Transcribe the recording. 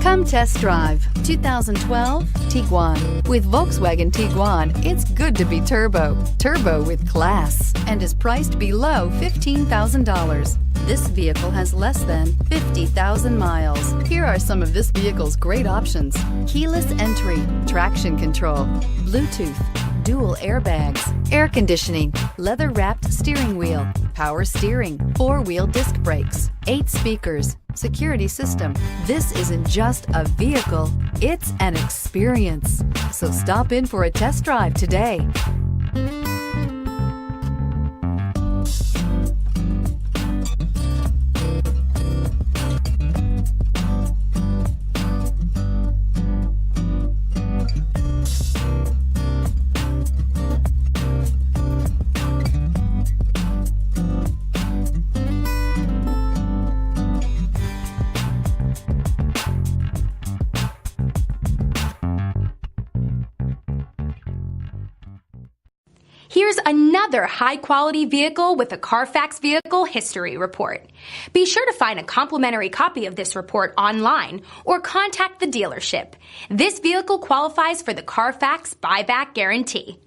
Come test drive 2012 Tiguan. With Volkswagen Tiguan, it's good to be turbo. Turbo with class, and is priced below $15,000. This vehicle has less than 50,000 miles. Here are some of this vehicle's great options: keyless entry, traction control, Bluetooth, dual airbags, air conditioning, leather-wrapped steering wheel, power steering, four-wheel disc brakes, 8 speakers, security system. This isn't just a vehicle, it's an experience. So stop in for a test drive today. Here's another high-quality vehicle with a CARFAX Vehicle History Report. Be sure to find a complimentary copy of this report online or contact the dealership. This vehicle qualifies for the CARFAX Buyback Guarantee.